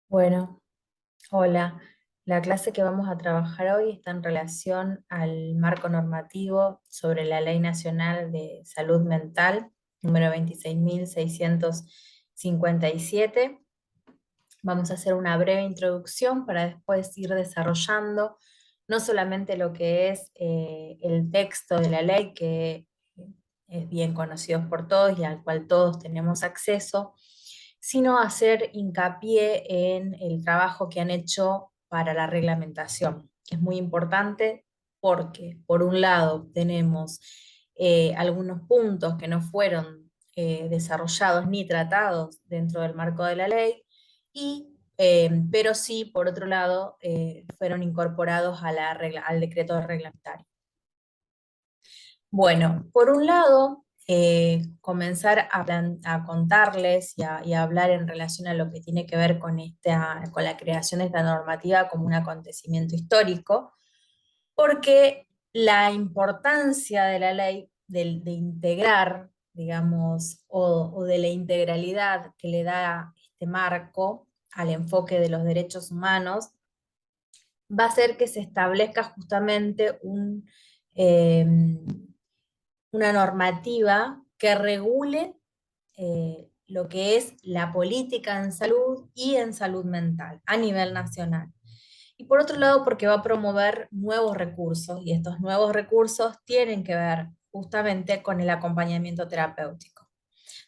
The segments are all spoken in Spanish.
Bueno, hola. La clase que vamos a trabajar hoy está en relación al marco normativo sobre la Ley Nacional de Salud Mental, número 26.657. Vamos a hacer una breve introducción para después ir desarrollando no solamente lo que es el texto de la ley, que es bien conocido por todos y al cual todos tenemos acceso, sino hacer hincapié en el trabajo que han hecho para la reglamentación, que es muy importante porque, por un lado, tenemos algunos puntos que no fueron desarrollados ni tratados dentro del marco de la ley, pero sí, por otro lado, fueron incorporados a al decreto reglamentario. Bueno, por un lado, comenzar a contarles y a hablar en relación a lo que tiene que ver con con la creación de esta normativa como un acontecimiento histórico, porque la importancia de la ley de integrar, digamos, o de la integralidad que le da este marco al enfoque de los derechos humanos, va a hacer que se establezca justamente eh, una normativa que regule lo que es la política en salud y en salud mental a nivel nacional. Y por otro lado, porque va a promover nuevos recursos, y estos nuevos recursos tienen que ver justamente con el acompañamiento terapéutico,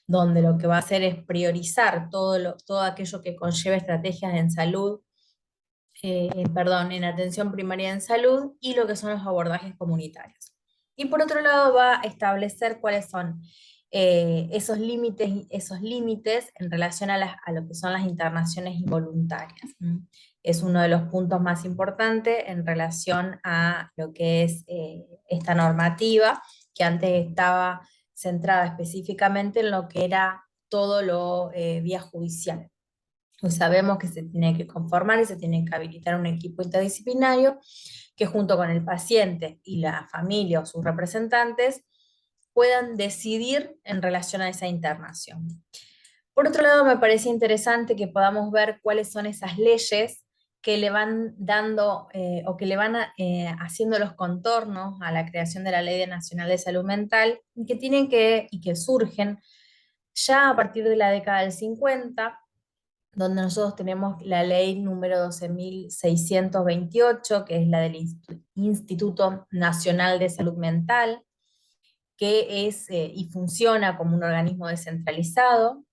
donde lo que va a hacer es priorizar todo aquello que conlleve estrategias en salud, perdón, en atención primaria en salud y lo que son los abordajes comunitarios. Y por otro lado va a establecer cuáles son esos límites en relación a lo que son las internaciones involuntarias. Es uno de los puntos más importantes en relación a lo que es esta normativa, que antes estaba centrada específicamente en lo que era todo lo vía judicial. Pues sabemos que se tiene que conformar y se tiene que habilitar un equipo interdisciplinario que, junto con el paciente y la familia o sus representantes, puedan decidir en relación a esa internación. Por otro lado, me parece interesante que podamos ver cuáles son esas leyes que le van dando o que le van haciendo los contornos a la creación de la Ley Nacional de Salud Mental, y que surgen ya a partir de la década del 50, donde nosotros tenemos la ley número 12.628, que es la del Instituto Nacional de Salud Mental, que es y funciona como un organismo descentralizado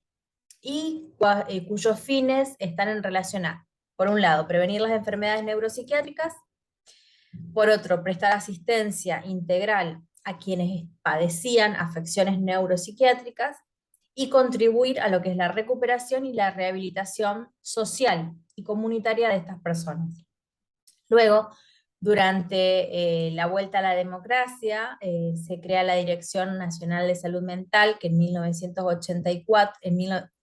y cuyos fines están en relación a, por un lado, prevenir las enfermedades neuropsiquiátricas, por otro, prestar asistencia integral a quienes padecían afecciones neuropsiquiátricas y contribuir a lo que es la recuperación y la rehabilitación social y comunitaria de estas personas. Luego, durante la vuelta a la democracia, se crea la Dirección Nacional de Salud Mental, que en 1984,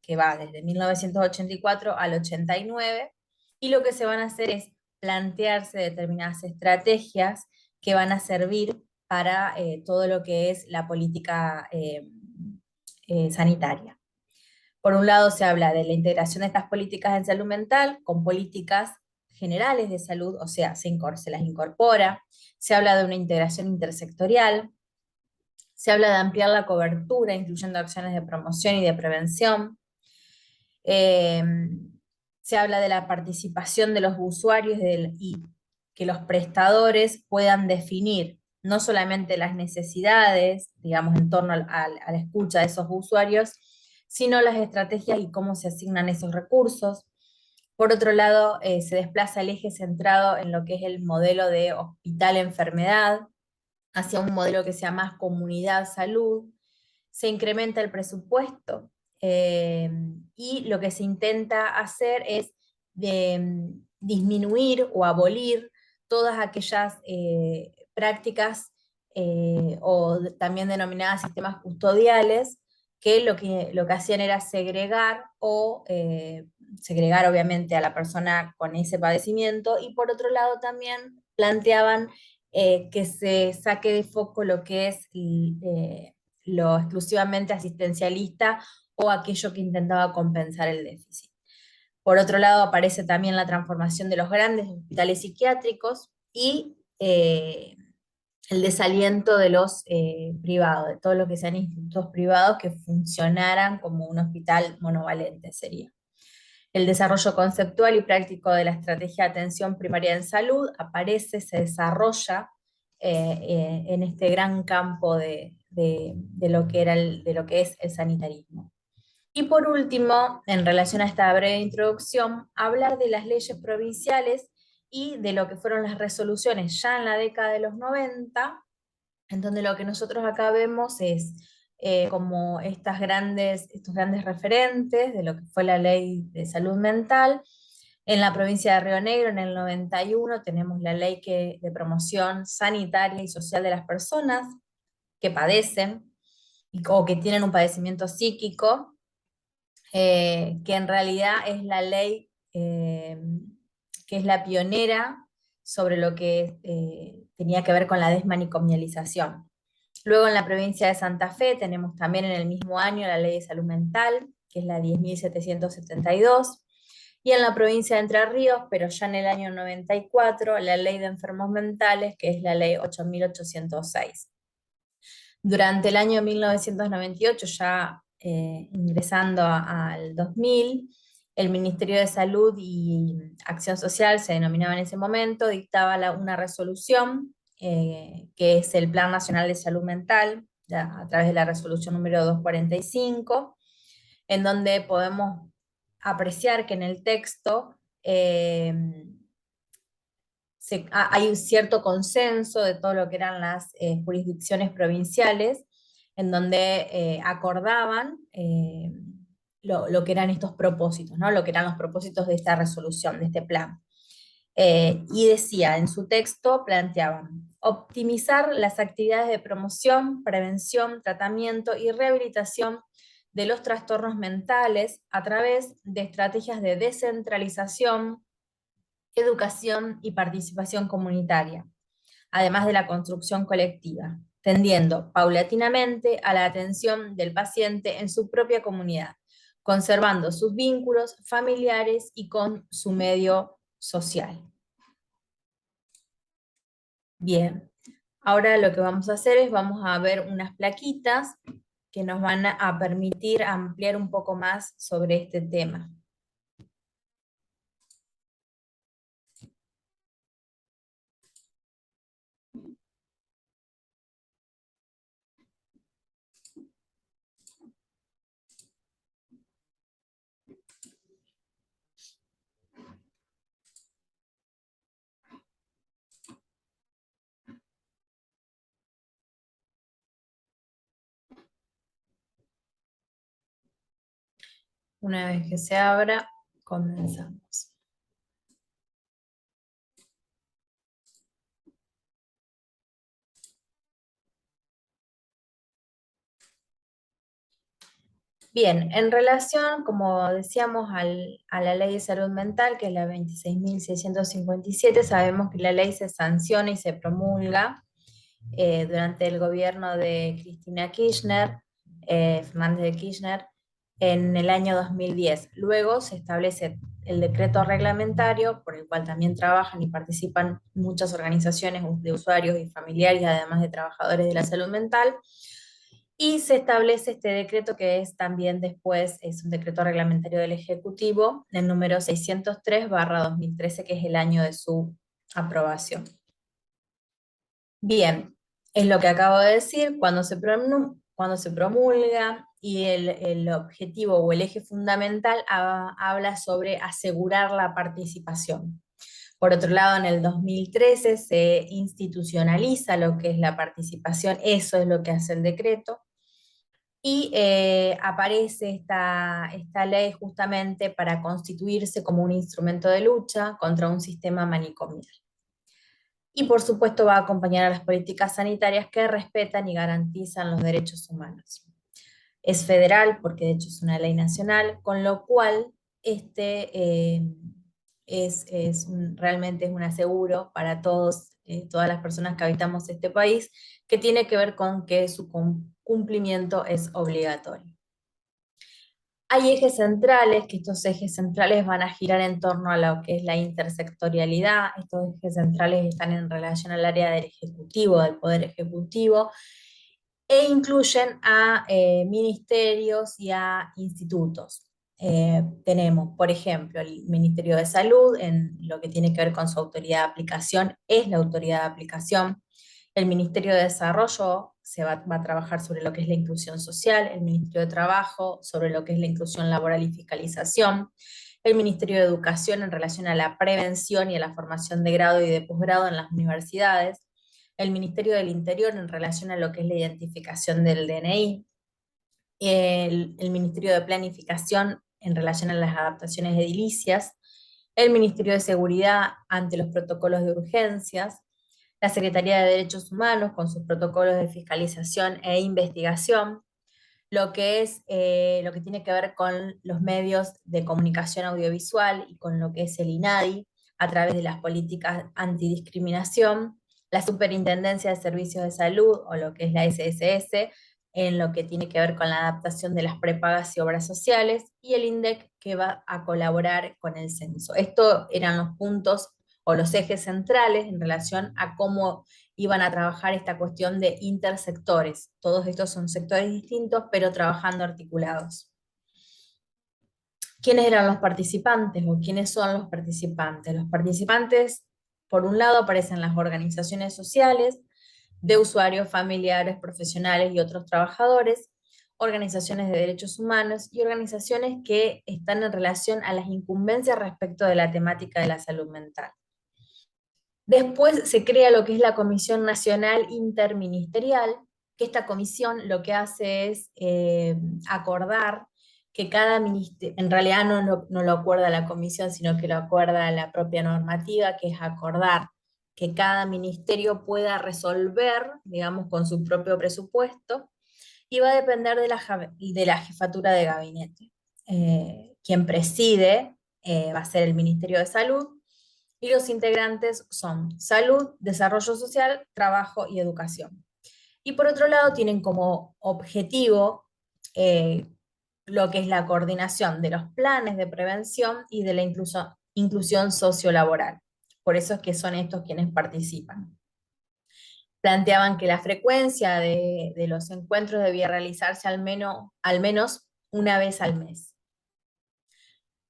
que va desde 1984 al 89, y lo que se van a hacer es plantearse determinadas estrategias que van a servir para todo lo que es la política sanitaria. Por un lado, se habla de la integración de estas políticas en salud mental con políticas generales de salud, o sea, se las incorpora. Se habla de una integración intersectorial. Se habla de ampliar la cobertura, incluyendo acciones de promoción y de prevención. Eh, Se habla de la participación de los usuarios y que los prestadores puedan definir no solamente las necesidades, digamos, en torno a la escucha de esos usuarios, sino las estrategias y cómo se asignan esos recursos. Por otro lado, se desplaza el eje centrado en lo que es el modelo de hospital-enfermedad hacia un modelo que sea más comunidad-salud. Se incrementa el presupuesto eh, y lo que se intenta hacer es disminuir o abolir todas aquellas prácticas también denominadas sistemas custodiales, que lo que hacían era segregar obviamente a la persona con ese padecimiento, y por otro lado también planteaban que se saque de foco lo que es lo exclusivamente asistencialista o aquello que intentaba compensar el déficit. Por otro lado, aparece también la transformación de los grandes hospitales psiquiátricos y el desaliento de los privados, de todo lo que sean institutos privados que funcionaran como un hospital monovalente sería. El desarrollo conceptual y práctico de la estrategia de atención primaria en salud aparece, se desarrolla en este gran campo de lo que de lo que es el sanitarismo. Y por último, en relación a esta breve introducción, hablar de las leyes provinciales y de lo que fueron las resoluciones ya en la década de los 90, en donde lo que nosotros acá vemos es como estos grandes referentes de lo que fue la ley de salud mental. En la provincia de Río Negro, en el 91, tenemos la ley de promoción sanitaria y social de las personas que padecen o que tienen un padecimiento psíquico, que en realidad es la ley que es la pionera sobre lo que tenía que ver con la desmanicomialización. Luego en la provincia de Santa Fe tenemos también en el mismo año la ley de salud mental, que es la 10.772, y en la provincia de Entre Ríos, pero ya en el año 94, la ley de enfermos mentales, que es la ley 8.806. Durante el año 1998, ya ingresando al 2000, el Ministerio de Salud y Acción Social, se denominaba en ese momento, dictaba una resolución, que es el Plan Nacional de Salud Mental, a través de la resolución número 245, en donde podemos apreciar que en el texto hay un cierto consenso de todo lo que eran las jurisdicciones provinciales, en donde acordaban lo que eran estos propósitos, ¿no? Lo que eran los propósitos de esta resolución, de este plan. Y decía, en su texto planteaban optimizar las actividades de promoción, prevención, tratamiento y rehabilitación de los trastornos mentales a través de estrategias de descentralización, educación y participación comunitaria, además de la construcción colectiva, tendiendo paulatinamente a la atención del paciente en su propia comunidad, conservando sus vínculos familiares y con su medio social. Bien, ahora lo que vamos a hacer es vamos a ver unas plaquitas que nos van a permitir ampliar un poco más sobre este tema. Una vez que se abra, comenzamos. Bien, en relación, como decíamos, a la ley de salud mental, que es la 26.657, sabemos que la ley se sanciona y se promulga durante el gobierno de Cristina Kirchner, Fernández de Kirchner, en el año 2010. Luego se establece el decreto reglamentario, por el cual también trabajan y participan muchas organizaciones de usuarios y familiares, además de trabajadores de la salud mental, y se establece este decreto que es también después, es un decreto reglamentario del Ejecutivo, el número 603/2013, que es el año de su aprobación. Bien, es lo que acabo de decir, cuando se promulga y el objetivo o el eje fundamental habla sobre asegurar la participación. Por otro lado, en el 2013 se institucionaliza lo que es la participación, eso es lo que hace el decreto, y aparece esta ley justamente para constituirse como un instrumento de lucha contra un sistema manicomial. Y por supuesto va a acompañar a las políticas sanitarias que respetan y garantizan los derechos humanos. Es federal porque de hecho es una ley nacional, con lo cual realmente es un aseguro para todos, todas las personas que habitamos este país, que tiene que ver con que su cumplimiento es obligatorio. Hay ejes centrales, que estos ejes centrales van a girar en torno a lo que es la intersectorialidad. Estos ejes centrales están en relación al área del Ejecutivo, del Poder Ejecutivo, e incluyen a ministerios y a institutos. Tenemos, por ejemplo, el Ministerio de Salud, en lo que tiene que ver con su autoridad de aplicación, es la autoridad de aplicación. El Ministerio de Desarrollo va a trabajar sobre lo que es la inclusión social, el Ministerio de Trabajo sobre lo que es la inclusión laboral y fiscalización, el Ministerio de Educación en relación a la prevención y a la formación de grado y de posgrado en las universidades, el Ministerio del Interior en relación a lo que es la identificación del DNI, el Ministerio de Planificación en relación a las adaptaciones edilicias, el Ministerio de Seguridad ante los protocolos de urgencias, la Secretaría de Derechos Humanos con sus protocolos de fiscalización e investigación, lo que es lo que tiene que ver con los medios de comunicación audiovisual y con lo que es el INADI a través de las políticas antidiscriminación, la Superintendencia de Servicios de Salud o lo que es la SSS en lo que tiene que ver con la adaptación de las prepagas y obras sociales, y el INDEC que va a colaborar con el censo. Estos eran los puntos o los ejes centrales en relación a cómo iban a trabajar esta cuestión de intersectores. Todos estos son sectores distintos, pero trabajando articulados. ¿Quiénes eran los participantes o quiénes son los participantes? Los participantes, por un lado, aparecen las organizaciones sociales de usuarios, familiares, profesionales y otros trabajadores, organizaciones de derechos humanos y organizaciones que están en relación a las incumbencias respecto de la temática de la salud mental. Después se crea lo que es la Comisión Nacional Interministerial, que esta comisión lo que hace es acordar que cada ministerio, en realidad no lo acuerda la comisión, sino que lo acuerda la propia normativa, que es acordar que cada ministerio pueda resolver, digamos, con su propio presupuesto, y va a depender de la jefatura de gabinete. Quien preside va a ser el Ministerio de Salud, y los integrantes son salud, desarrollo social, trabajo y educación. Y por otro lado tienen como objetivo eh, lo que es la coordinación de los planes de prevención y de la inclusión sociolaboral. Por eso es que son estos quienes participan. Planteaban que la frecuencia de los encuentros debía realizarse al menos una vez al mes.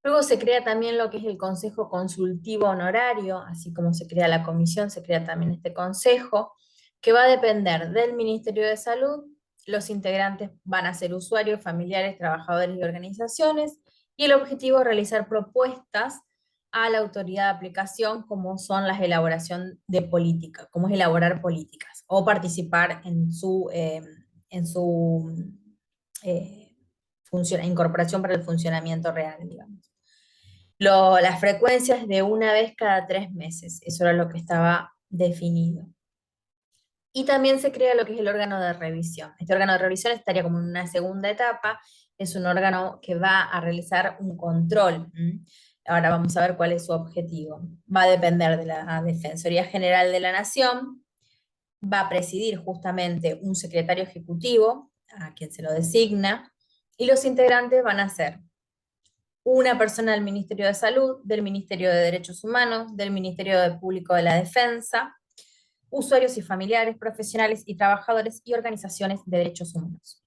Luego se crea también lo que es el Consejo Consultivo Honorario, así como se crea la comisión, se crea también este consejo, que va a depender del Ministerio de Salud. Los integrantes van a ser usuarios, familiares, trabajadores y organizaciones, y el objetivo es realizar propuestas a la autoridad de aplicación, como son las elaboración de políticas, como es elaborar políticas, o participar en su eh, incorporación para el funcionamiento real, digamos. Las frecuencias de una vez cada 3 meses, eso era lo que estaba definido. Y también se crea lo que es el órgano de revisión. Este órgano de revisión estaría como en una segunda etapa, es un órgano que va a realizar un control. Ahora vamos a ver cuál es su objetivo. Va a depender de la Defensoría General de la Nación, va a presidir justamente un secretario ejecutivo, a quien se lo designa, y los integrantes van a ser una persona del Ministerio de Salud, del Ministerio de Derechos Humanos, del Ministerio Público de la Defensa, usuarios y familiares, profesionales y trabajadores y organizaciones de derechos humanos.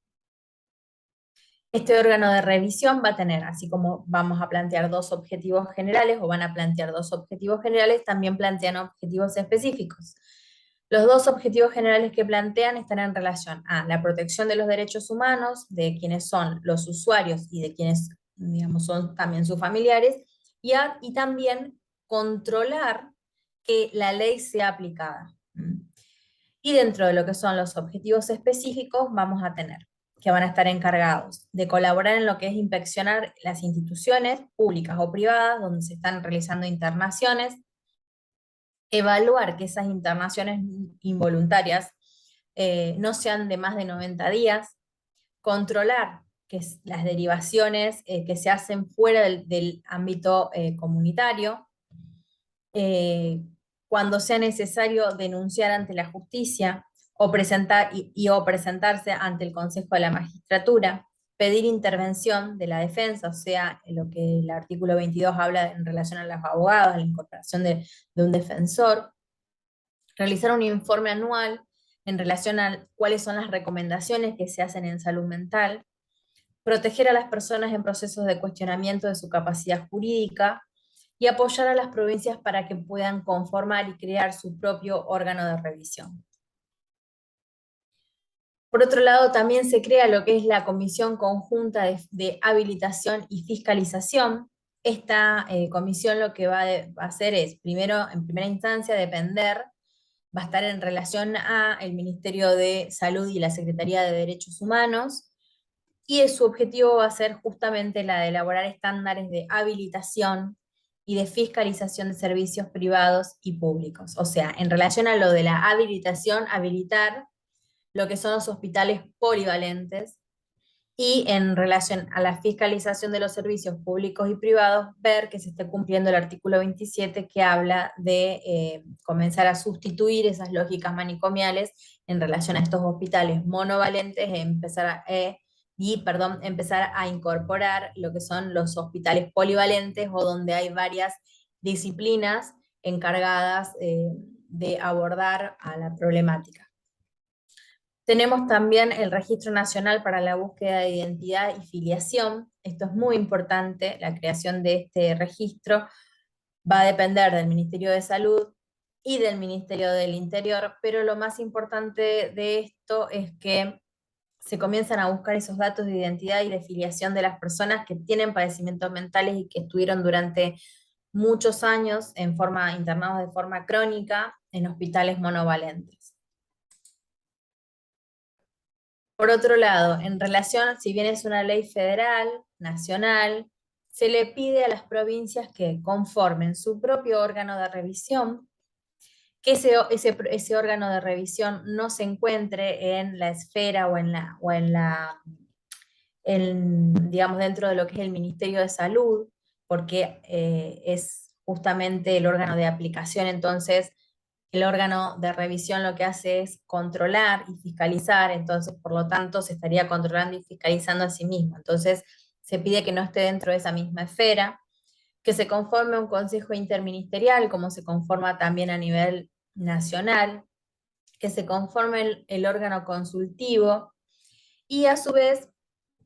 Este órgano de revisión va a tener, así como vamos a plantear dos objetivos generales, o van a plantear dos objetivos generales, también plantean objetivos específicos. Los dos objetivos generales que plantean están en relación a la protección de los derechos humanos, de quienes son los usuarios y de quienes, digamos, son también sus familiares, y también controlar que la ley sea aplicada. Y dentro de lo que son los objetivos específicos, vamos a tener que van a estar encargados de colaborar en lo que es inspeccionar las instituciones públicas o privadas donde se están realizando internaciones, evaluar que esas internaciones involuntarias no sean de más de 90 días, controlar que las derivaciones que se hacen fuera del ámbito comunitario, eh, cuando sea necesario denunciar ante la justicia o presentarse ante el Consejo de la Magistratura, pedir intervención de la defensa, o sea, lo que el artículo 22 habla en relación a los abogados, la incorporación de un defensor, realizar un informe anual en relación a cuáles son las recomendaciones que se hacen en salud mental, proteger a las personas en procesos de cuestionamiento de su capacidad jurídica y apoyar a las provincias para que puedan conformar y crear su propio órgano de revisión. Por otro lado, también se crea lo que es la Comisión Conjunta de Habilitación y Fiscalización. Esta comisión lo que va a hacer es, primero, en primera instancia, va a estar en relación a el Ministerio de Salud y la Secretaría de Derechos Humanos, y su objetivo va a ser justamente la de elaborar estándares de habilitación y de fiscalización de servicios privados y públicos. O sea, en relación a lo de la habilitación, habilitar lo que son los hospitales polivalentes, y en relación a la fiscalización de los servicios públicos y privados, ver que se esté cumpliendo el artículo 27 que habla de comenzar a sustituir esas lógicas manicomiales en relación a estos hospitales monovalentes empezar a incorporar lo que son los hospitales polivalentes o donde hay varias disciplinas encargadas de abordar a la problemática. Tenemos también el Registro Nacional para la Búsqueda de Identidad y Filiación. Esto es muy importante, la creación de este registro va a depender del Ministerio de Salud y del Ministerio del Interior, pero lo más importante de esto es que se comienzan a buscar esos datos de identidad y de filiación de las personas que tienen padecimientos mentales y que estuvieron durante muchos años internados de forma crónica en hospitales monovalentes. Por otro lado, en relación, si bien es una ley federal, nacional, se le pide a las provincias que conformen su propio órgano de revisión, que ese órgano de revisión no se encuentre en la esfera digamos, dentro de lo que es el Ministerio de Salud, porque es justamente el órgano de aplicación. Entonces el órgano de revisión lo que hace es controlar y fiscalizar, entonces por lo tanto se estaría controlando y fiscalizando a sí mismo. Entonces se pide que no esté dentro de esa misma esfera, que se conforme un consejo interministerial, como se conforma también a nivel nacional, que se conforme el órgano consultivo, y a su vez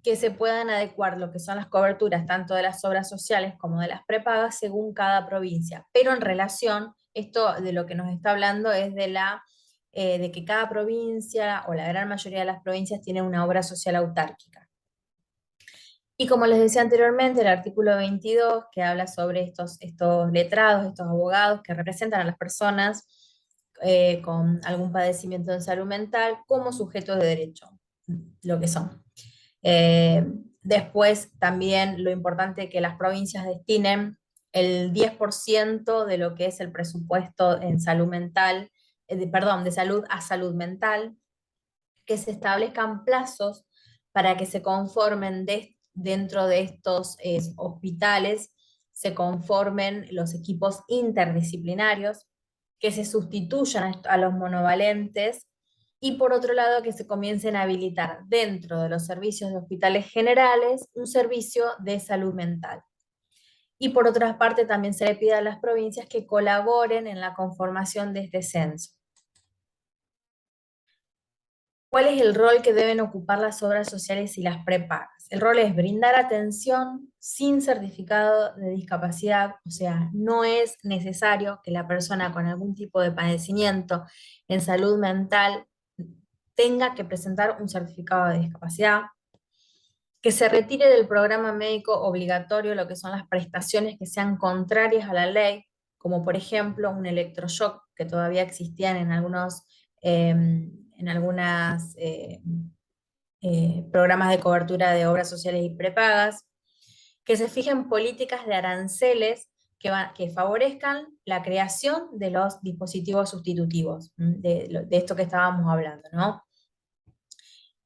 que se puedan adecuar lo que son las coberturas tanto de las obras sociales como de las prepagas según cada provincia. Pero en relación, esto de lo que nos está hablando es de que cada provincia o la gran mayoría de las provincias tiene una obra social autárquica. Y como les decía anteriormente, el artículo 22, que habla sobre estos letrados, estos abogados que representan a las personas con algún padecimiento de salud mental como sujetos de derecho, lo que son. Después también lo importante es que las provincias destinen el 10% de lo que es el presupuesto en salud mental, de salud a salud mental, que se establezcan plazos para que se conformen dentro de estos hospitales, se conformen los equipos interdisciplinarios, que se sustituyan a los monovalentes, y por otro lado que se comiencen a habilitar dentro de los servicios de hospitales generales un servicio de salud mental. Y por otra parte también se le pide a las provincias que colaboren en la conformación de este censo. ¿Cuál es el rol que deben ocupar las obras sociales y las prepagas? El rol es brindar atención sin certificado de discapacidad, o sea, no es necesario que la persona con algún tipo de padecimiento en salud mental tenga que presentar un certificado de discapacidad, que se retire del programa médico obligatorio lo que son las prestaciones que sean contrarias a la ley, como por ejemplo un electroshock que todavía existían en algunos programas de cobertura de obras sociales y prepagas, que se fijen políticas de aranceles que favorezcan la creación de los dispositivos sustitutivos, de esto que estábamos hablando, ¿no?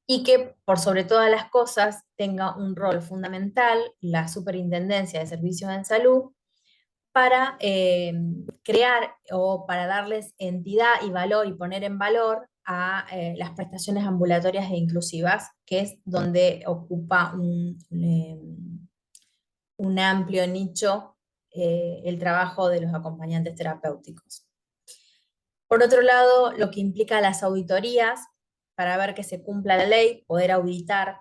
Y que por sobre todas las cosas tenga un rol fundamental la Superintendencia de Servicios en Salud para crear o para darles entidad y valor y poner en valor a las prestaciones ambulatorias e inclusivas, que es donde ocupa un amplio nicho el trabajo de los acompañantes terapéuticos. Por otro lado, lo que implica las auditorías, para ver que se cumpla la ley, poder auditar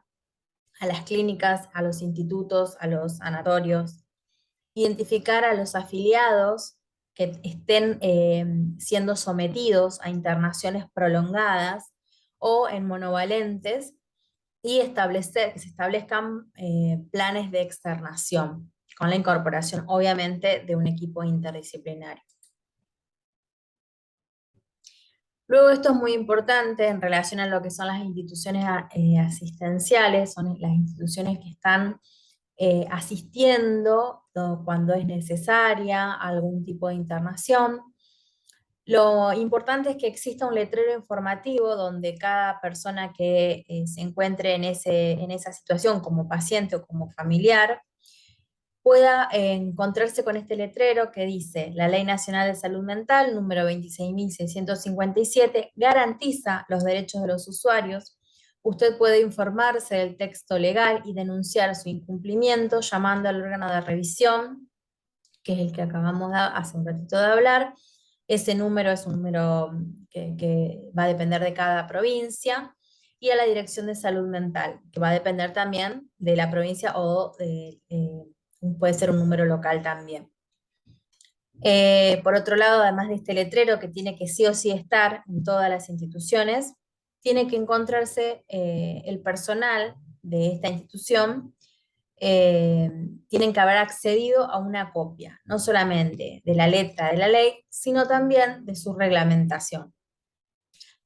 a las clínicas, a los institutos, a los sanatorios, identificar a los afiliados que estén siendo sometidos a internaciones prolongadas o en monovalentes y establecer, que se establezcan planes de externación, con la incorporación, obviamente, de un equipo interdisciplinario. Luego esto es muy importante en relación a lo que son las instituciones asistenciales, son las instituciones que están asistiendo cuando es necesaria algún tipo de internación. Lo importante es que exista un letrero informativo donde cada persona que se encuentre en esa situación como paciente o como familiar pueda encontrarse con este letrero que dice: la Ley Nacional de Salud Mental, número 26.657, garantiza los derechos de los usuarios. Usted puede informarse del texto legal y denunciar su incumplimiento llamando al órgano de revisión, que es el que acabamos hace un ratito de hablar. Ese número es un número que va a depender de cada provincia, y a la Dirección de Salud Mental, que va a depender también de la provincia o puede ser un número local también. Por otro lado, además de este letrero que tiene que sí o sí estar en todas las instituciones, tiene que encontrarse el personal de esta institución, tienen que haber accedido a una copia, no solamente de la letra de la ley, sino también de su reglamentación.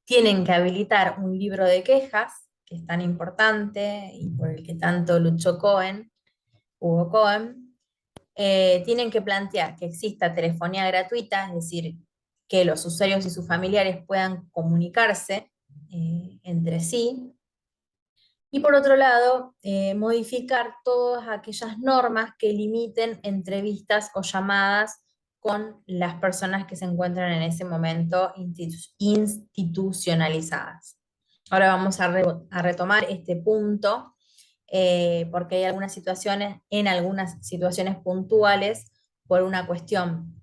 Tienen que habilitar un libro de quejas, que es tan importante y por el que tanto luchó Hugo Cohen. Tienen que plantear que exista telefonía gratuita, es decir, que los usuarios y sus familiares puedan comunicarse entre sí. Y por otro lado, modificar todas aquellas normas que limiten entrevistas o llamadas con las personas que se encuentran en ese momento institucionalizadas. Ahora vamos a retomar este punto, porque hay algunas situaciones, en algunas situaciones puntuales, por una cuestión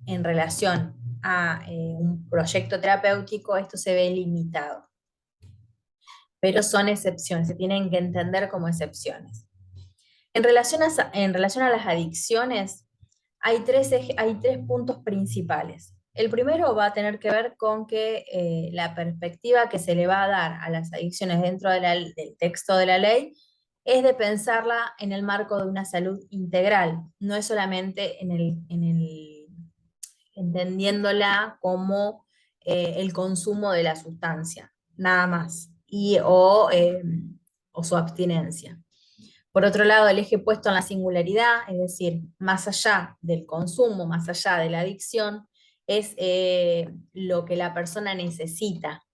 en relación a un proyecto terapéutico, esto se ve limitado. Pero son excepciones, se tienen que entender como excepciones. En relación a las adicciones, hay tres puntos principales. El primero va a tener que ver con que la perspectiva que se le va a dar a las adicciones dentro del texto de la ley es de pensarla en el marco de una salud integral, no es solamente entendiéndola como el consumo de la sustancia, nada más, o su abstinencia. Por otro lado, el eje puesto en la singularidad, es decir, más allá del consumo, más allá de la adicción, es lo que la persona necesita.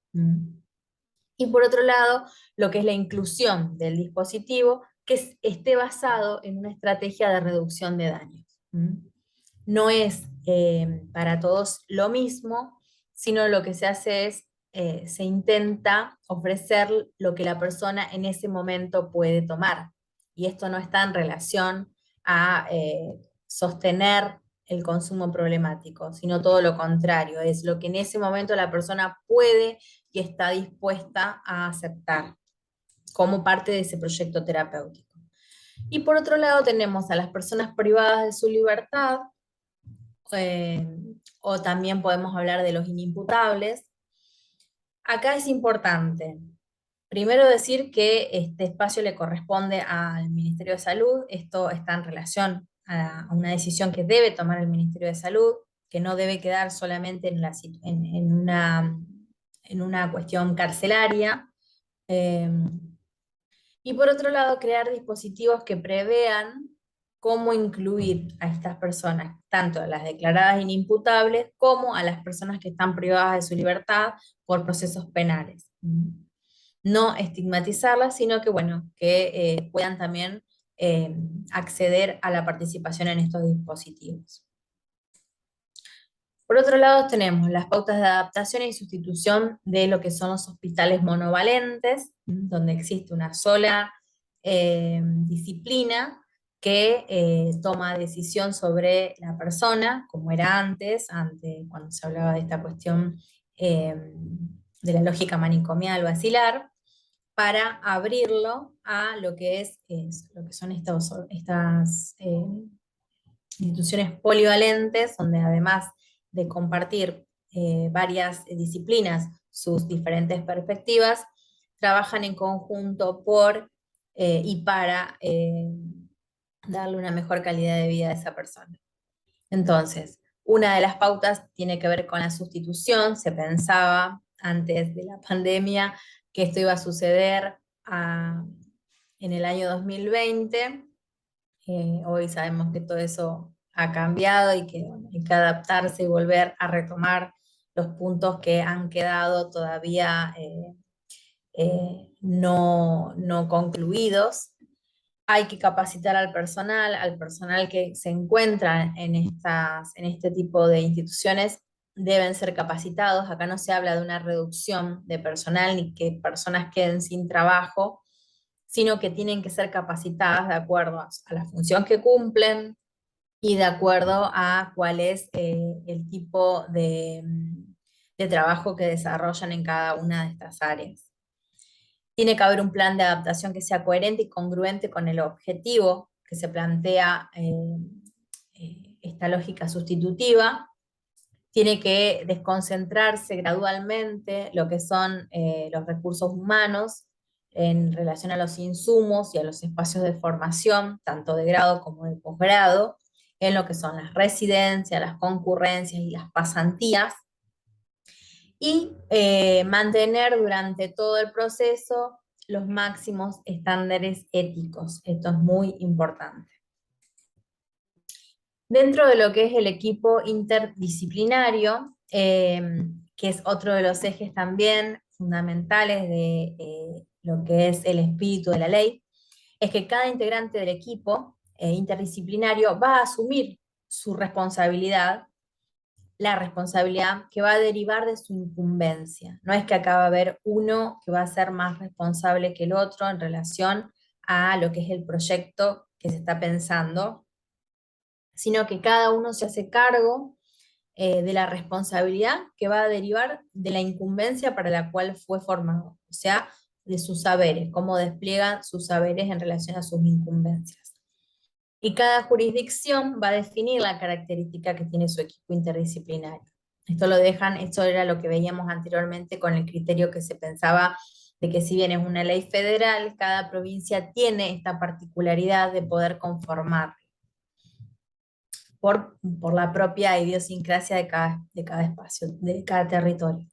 Y por otro lado, lo que es la inclusión del dispositivo, que esté basado en una estrategia de reducción de daños. No es para todos lo mismo, sino lo que se hace es, se intenta ofrecer lo que la persona en ese momento puede tomar. Y esto no está en relación a sostener el consumo problemático, sino todo lo contrario, es lo que en ese momento la persona puede y está dispuesta a aceptar como parte de ese proyecto terapéutico. Y por otro lado tenemos a las personas privadas de su libertad, eh, o también podemos hablar de los inimputables. Acá es importante, primero, decir que este espacio le corresponde al Ministerio de Salud. Esto está en relación a una decisión que debe tomar el Ministerio de Salud, que no debe quedar solamente en una cuestión carcelaria. Eh, y por otro lado, crear dispositivos que prevean cómo incluir a estas personas, tanto a las declaradas inimputables como a las personas que están privadas de su libertad por procesos penales. No estigmatizarlas, sino que, bueno, que puedan también acceder a la participación en estos dispositivos. Por otro lado, tenemos las pautas de adaptación y sustitución de lo que son los hospitales monovalentes, donde existe una sola disciplina que toma decisión sobre la persona, como era antes, cuando se hablaba de esta cuestión eh, de la lógica manicomial vacilar, para abrirlo a lo que lo que son estas instituciones polivalentes, donde además de compartir varias disciplinas, sus diferentes perspectivas, trabajan en conjunto por y para darle una mejor calidad de vida a esa persona. Entonces, una de las pautas tiene que ver con la sustitución. Se pensaba antes de la pandemia que esto iba a suceder en el año 2020. Hoy sabemos que todo eso ha cambiado y que bueno, hay que adaptarse y volver a retomar los puntos que han quedado todavía no concluidos. Hay que capacitar al personal que se encuentra en este tipo de instituciones deben ser capacitados. Acá no se habla de una reducción de personal ni que personas queden sin trabajo, sino que tienen que ser capacitadas de acuerdo a la función que cumplen y de acuerdo a cuál es el tipo de trabajo que desarrollan en cada una de estas áreas. Tiene que haber un plan de adaptación que sea coherente y congruente con el objetivo que se plantea esta lógica sustitutiva. Tiene que desconcentrarse gradualmente lo que son los recursos humanos en relación a los insumos y a los espacios de formación, tanto de grado como de posgrado, en lo que son las residencias, las concurrencias y las pasantías, y mantener durante todo el proceso los máximos estándares éticos. Esto es muy importante. Dentro de lo que es el equipo interdisciplinario, que es otro de los ejes también fundamentales de lo que es el espíritu de la ley, es que cada integrante del equipo interdisciplinario va a asumir su responsabilidad, la responsabilidad que va a derivar de su incumbencia. No es que acá va a haber uno que va a ser más responsable que el otro en relación a lo que es el proyecto que se está pensando, sino que cada uno se hace cargo de la responsabilidad que va a derivar de la incumbencia para la cual fue formado, o sea, de sus saberes, cómo despliega sus saberes en relación a sus incumbencias. Y cada jurisdicción va a definir la característica que tiene su equipo interdisciplinario. Esto era lo que veíamos anteriormente con el criterio que se pensaba de que si bien es una ley federal, cada provincia tiene esta particularidad de poder conformar por la propia idiosincrasia de cada espacio, de cada territorio.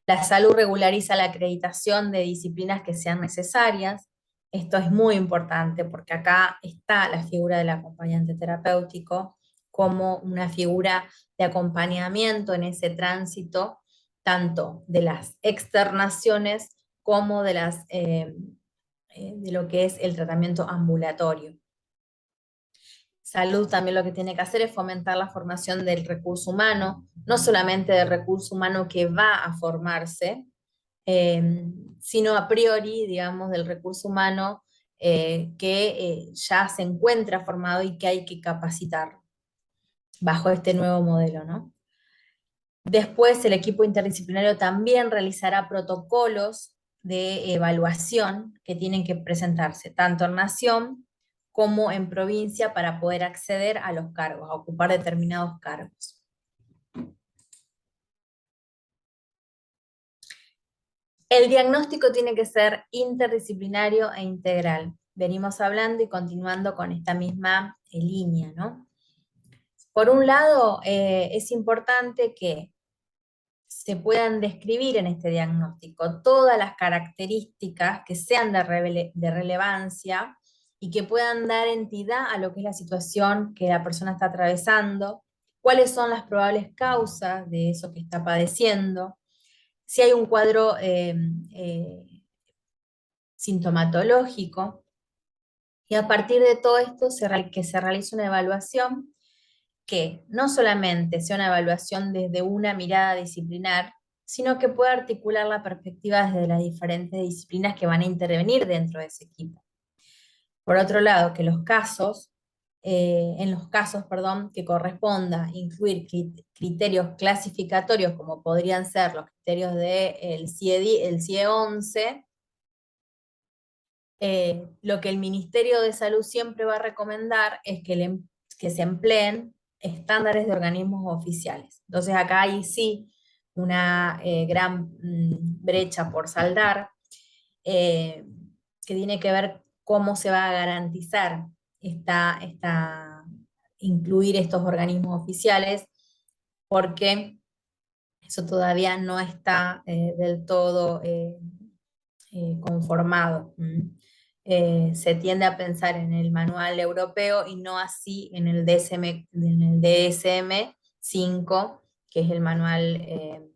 La salud regulariza la acreditación de disciplinas que sean necesarias. Esto es muy importante porque acá está la figura del acompañante terapéutico como una figura de acompañamiento en ese tránsito, tanto de las externaciones como de lo que es el tratamiento ambulatorio. Salud también lo que tiene que hacer es fomentar la formación del recurso humano, no solamente del recurso humano que va a formarse, eh, sino a priori, digamos, del recurso humano que ya se encuentra formado y que hay que capacitar bajo este nuevo modelo, ¿no? Después, el equipo interdisciplinario también realizará protocolos de evaluación que tienen que presentarse tanto en nación como en provincia para poder acceder a los cargos, a ocupar determinados cargos. El diagnóstico tiene que ser interdisciplinario e integral. Venimos hablando y continuando con esta misma línea, ¿no? Por un lado, es importante que se puedan describir en este diagnóstico todas las características que sean de relevancia y que puedan dar entidad a lo que es la situación que la persona está atravesando, cuáles son las probables causas de eso que está padeciendo, si hay un cuadro sintomatológico, y a partir de todo esto que se realice una evaluación que no solamente sea una evaluación desde una mirada disciplinar, sino que pueda articular la perspectiva desde las diferentes disciplinas que van a intervenir dentro de ese equipo. Por otro lado, que en los casos, perdón, que corresponda incluir criterios clasificatorios, como podrían ser los criterios del CIE 11, lo que el Ministerio de Salud siempre va a recomendar es que se empleen estándares de organismos oficiales. Entonces acá hay sí una gran brecha por saldar, eh, que tiene que ver cómo se va a garantizar incluir estos organismos oficiales, porque eso todavía no está del todo conformado. Se tiende a pensar en el manual europeo y no así en el DSM-5, que es el manual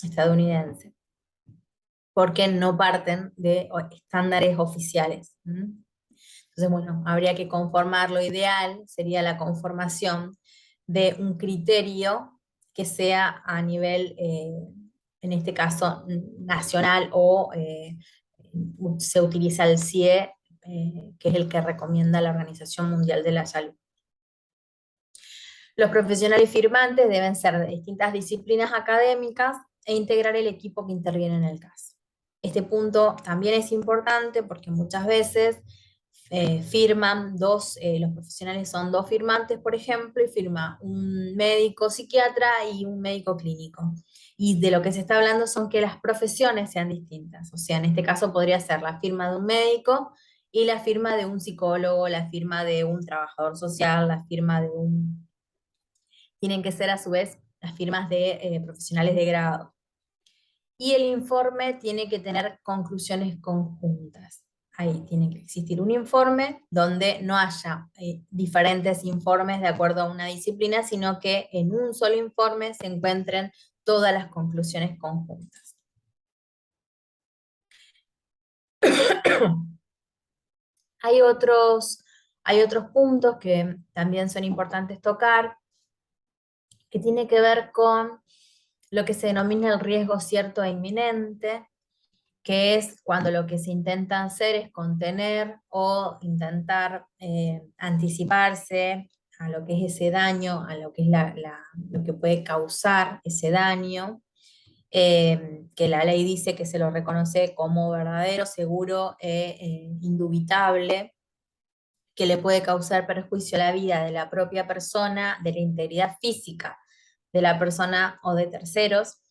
estadounidense, porque no parten de estándares oficiales. Entonces, bueno, habría que conformar, lo ideal sería la conformación de un criterio que sea a nivel, en este caso, nacional o se utiliza el CIE, que es el que recomienda la Organización Mundial de la Salud. Los profesionales firmantes deben ser de distintas disciplinas académicas e integrar el equipo que interviene en el caso. Este punto también es importante porque muchas veces los profesionales son dos firmantes, por ejemplo, y firma un médico psiquiatra y un médico clínico. Y de lo que se está hablando son que las profesiones sean distintas. O sea, en este caso podría ser la firma de un médico y la firma de un psicólogo, la firma de un trabajador social, la firma de un... Tienen que ser a su vez las firmas de profesionales de grado. Y el informe tiene que tener conclusiones conjuntas. Ahí tiene que existir un informe donde no haya diferentes informes de acuerdo a una disciplina, sino que en un solo informe se encuentren todas las conclusiones conjuntas. Hay hay otros puntos que también son importantes tocar, que tiene que ver con lo que se denomina el riesgo cierto e inminente, que es cuando lo que se intenta hacer es contener o intentar anticiparse a lo que es ese daño, a lo que es lo que puede causar ese daño, que la ley dice que se lo reconoce como verdadero, seguro e indubitable, que le puede causar perjuicio a la vida de la propia persona, de la integridad física de la persona o de terceros.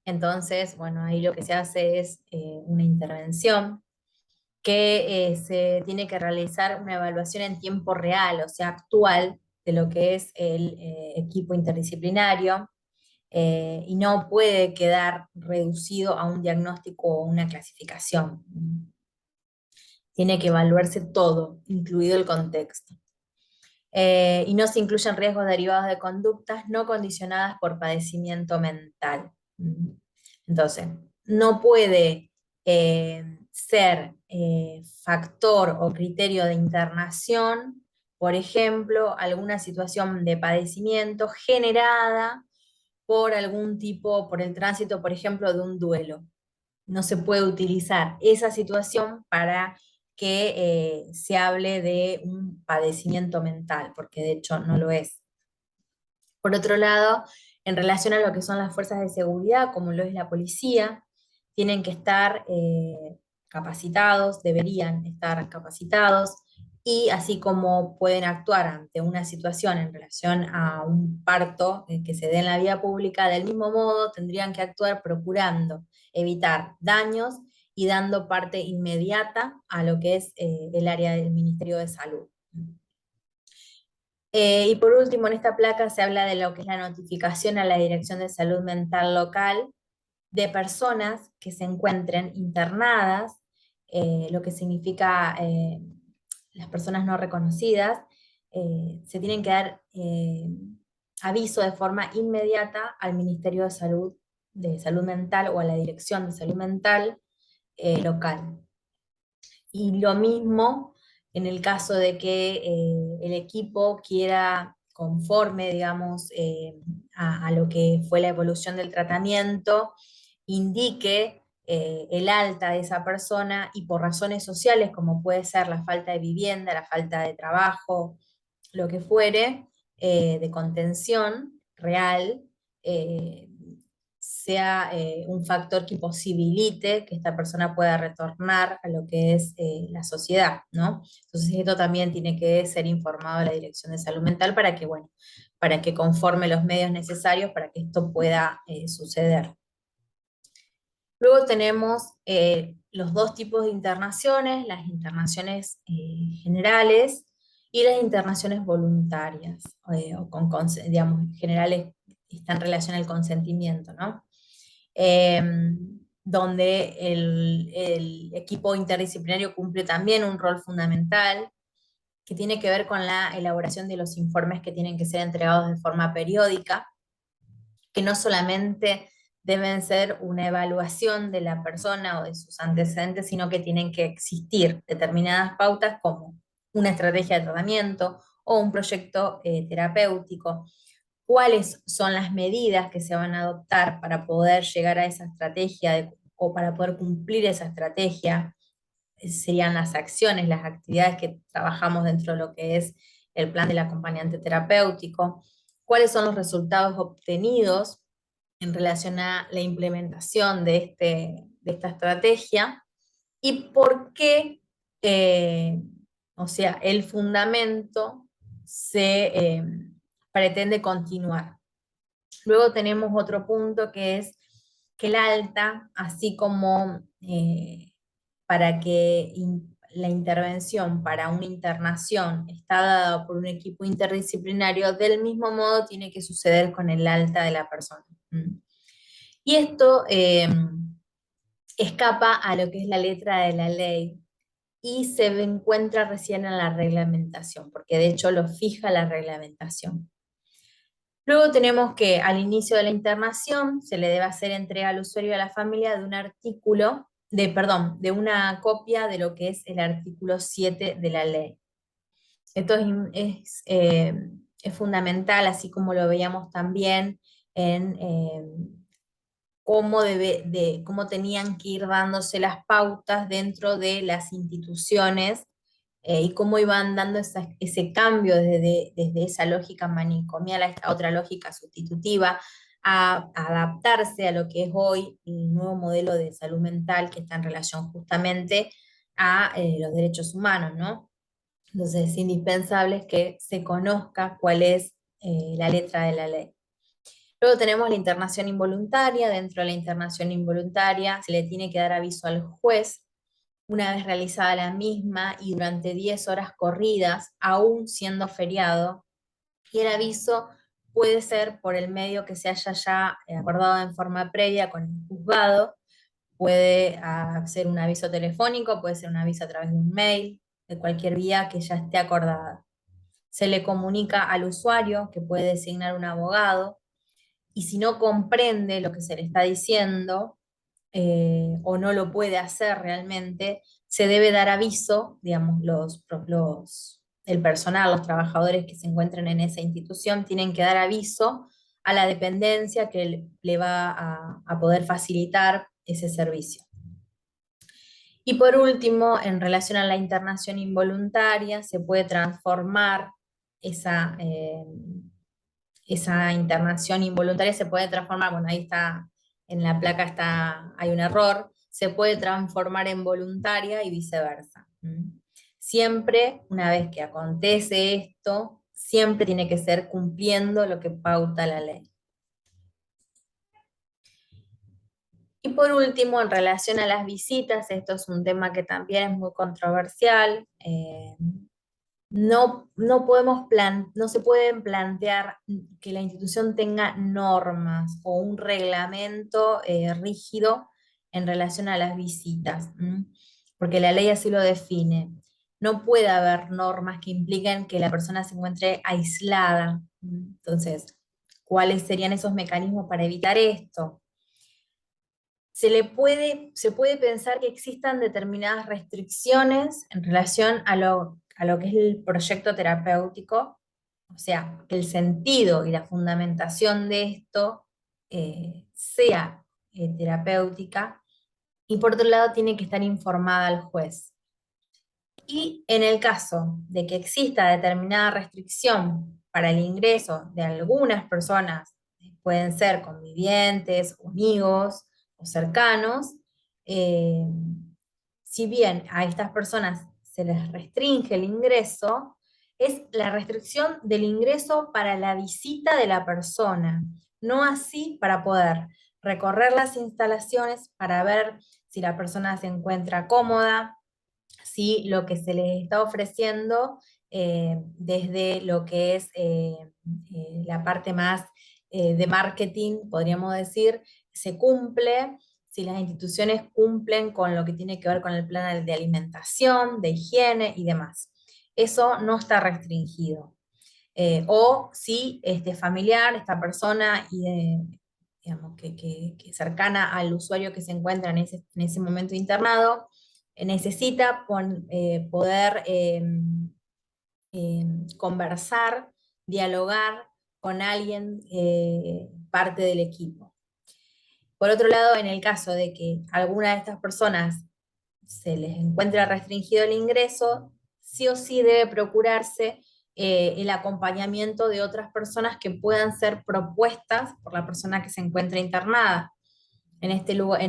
Entonces, bueno, ahí lo que se hace es una intervención que se tiene que realizar una evaluación en tiempo real, o sea, actual, de lo que es el equipo interdisciplinario, y no puede quedar reducido a un diagnóstico o una clasificación. Tiene que evaluarse todo, incluido el contexto. Y no se incluyen riesgos derivados de conductas no condicionadas por padecimiento mental. Entonces, no puede ser factor o criterio de internación, por ejemplo, alguna situación de padecimiento generada por algún tipo, por el tránsito, por ejemplo, de un duelo. No se puede utilizar esa situación para que se hable de un padecimiento mental, porque de hecho no lo es. Por otro lado, en relación a lo que son las fuerzas de seguridad, como lo es la policía, tienen que estar capacitados, deberían estar capacitados, y así como pueden actuar ante una situación en relación a un parto que se dé en la vía pública, del mismo modo tendrían que actuar procurando evitar daños y dando parte inmediata a lo que es el área del Ministerio de Salud. Y por último, en esta placa se habla de lo que es la notificación a la Dirección de Salud Mental local de personas que se encuentren internadas, lo que significa las personas no reconocidas. Se tienen que dar aviso de forma inmediata al Ministerio de Salud Mental o a la Dirección de Salud Mental local. Y lo mismo en el caso de que el equipo quiera conforme, digamos, a lo que fue la evolución del tratamiento, indique el alta de esa persona y por razones sociales, como puede ser la falta de vivienda, la falta de trabajo, lo que fuere, de contención real, eh, sea un factor que posibilite que esta persona pueda retornar a lo que es la sociedad, ¿no? Entonces esto también tiene que ser informado a la Dirección de Salud Mental para que, bueno, para que conforme los medios necesarios para que esto pueda suceder. Luego tenemos los dos tipos de internaciones, las internaciones generales y las internaciones voluntarias, o digamos, generales están en relación al consentimiento, ¿no? Donde el equipo interdisciplinario cumple también un rol fundamental que tiene que ver con la elaboración de los informes que tienen que ser entregados de forma periódica, que no solamente deben ser una evaluación de la persona o de sus antecedentes, sino que tienen que existir determinadas pautas como una estrategia de tratamiento o un proyecto terapéutico. ¿Cuáles son las medidas que se van a adoptar para poder llegar a esa estrategia o para poder cumplir esa estrategia? Serían las acciones, las actividades que trabajamos dentro de lo que es el plan del acompañante terapéutico. ¿Cuáles son los resultados obtenidos en relación a la implementación de esta estrategia? ¿Y por qué, o sea, el fundamento se pretende continuar? Luego tenemos otro punto que es que el alta, así como para que la intervención para una internación está dada por un equipo interdisciplinario, del mismo modo tiene que suceder con el alta de la persona. ¿Mm? Y esto escapa a lo que es la letra de la ley y se encuentra recién en la reglamentación, porque de hecho lo fija la reglamentación. Luego tenemos que al inicio de la internación se le debe hacer entrega al usuario y a la familia de un artículo, perdón, de una copia de lo que es el artículo 7 de la ley. Esto es fundamental, así como lo veíamos también en cómo tenían que ir dándose las pautas dentro de las instituciones y cómo iban dando ese cambio desde esa lógica manicomial a esta otra lógica sustitutiva, a adaptarse a lo que es hoy el nuevo modelo de salud mental que está en relación justamente a los derechos humanos, ¿no? Entonces es indispensable que se conozca cuál es la letra de la ley. Luego tenemos la internación involuntaria. Dentro de la internación involuntaria se le tiene que dar aviso al juez una vez realizada la misma y durante 10 horas corridas, aún siendo feriado, y el aviso puede ser por el medio que se haya ya acordado en forma previa con el juzgado, puede ser un aviso telefónico, puede ser un aviso a través de un mail, de cualquier vía que ya esté acordada. Se le comunica al usuario que puede designar un abogado, y si no comprende lo que se le está diciendo, o no lo puede hacer realmente, se debe dar aviso, digamos, el personal, los trabajadores que se encuentren en esa institución, tienen que dar aviso a la dependencia que le va a poder facilitar ese servicio. Y por último, en relación a la internación involuntaria, se puede transformar esa, esa internación involuntaria, se puede transformar, bueno, ahí está, en la placa hay un error, se puede transformar en voluntaria y viceversa. ¿Mm? Siempre, una vez que acontece esto, siempre tiene que ser cumpliendo lo que pauta la ley. Y por último, en relación a las visitas, esto es un tema que también es muy controversial. No se pueden plantear que la institución tenga normas o un reglamento rígido en relación a las visitas, porque la ley así lo define. No puede haber normas que impliquen que la persona se encuentre aislada. Entonces, ¿cuáles serían esos mecanismos para evitar esto? Se puede pensar que existan determinadas restricciones en relación a lo que es el proyecto terapéutico, O sea, que el sentido y la fundamentación de esto sea terapéutica, y por otro lado tiene que estar informada al juez. Y en el caso de que exista determinada restricción para el ingreso de algunas personas, pueden ser convivientes, amigos o cercanos, eh, si bien a estas personas se les restringe el ingreso, es la restricción del ingreso para la visita de la persona, no así para poder recorrer las instalaciones para ver si la persona se encuentra cómoda, si lo que se les está ofreciendo desde lo que es la parte más de marketing, podríamos decir, se cumple, si las instituciones cumplen con lo que tiene que ver con el plan de alimentación, de higiene y demás. Eso no está restringido. O si este familiar, esta persona digamos, que es cercana al usuario que se encuentra en ese momento internado, necesita poder conversar, dialogar con alguien parte del equipo. Por otro lado, en el caso de que alguna de estas personas se les encuentra restringido el ingreso, sí o sí debe procurarse el acompañamiento de otras personas que puedan ser propuestas por la persona que se encuentra internada. En este lugar,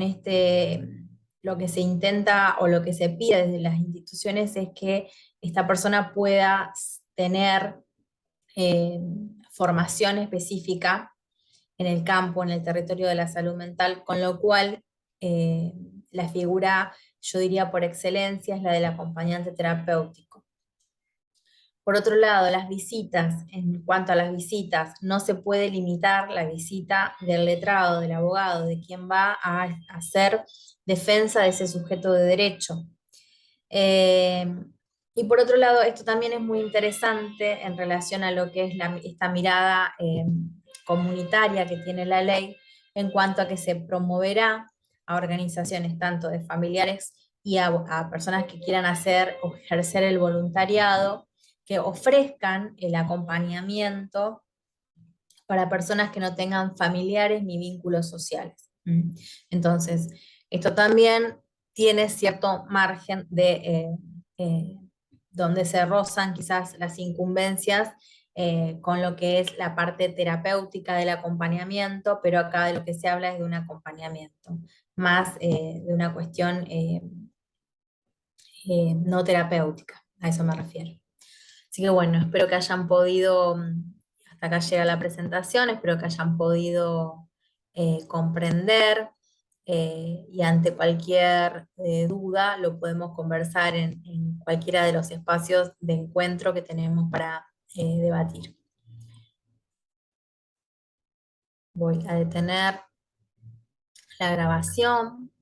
lo que se intenta o lo que se pide desde las instituciones es que esta persona pueda tener eh, formación específica en el campo, en el territorio de la salud mental, con lo cual eh, la figura, yo diría por excelencia, es la del acompañante terapéutico. Por otro lado, las visitas, en cuanto a las visitas, no se puede limitar la visita del letrado, del abogado, de quien va a hacer defensa de ese sujeto de derecho. Eh, y por otro lado, esto también es muy interesante en relación a lo que es esta mirada comunitaria que tiene la ley en cuanto a que se promoverá a organizaciones tanto de familiares y a personas que quieran hacer o ejercer el voluntariado, que ofrezcan el acompañamiento para personas que no tengan familiares ni vínculos sociales. Entonces, esto también tiene cierto margen de eh, donde se rozan quizás las incumbencias con lo que es la parte terapéutica del acompañamiento, pero acá de lo que se habla es de un acompañamiento, más de una cuestión no terapéutica, a eso me refiero. Así que bueno, espero que hayan podido, hasta acá llega la presentación, espero que hayan podido comprender y ante cualquier duda lo podemos conversar en cualquiera de los espacios de encuentro que tenemos para debatir. Voy a detener la grabación.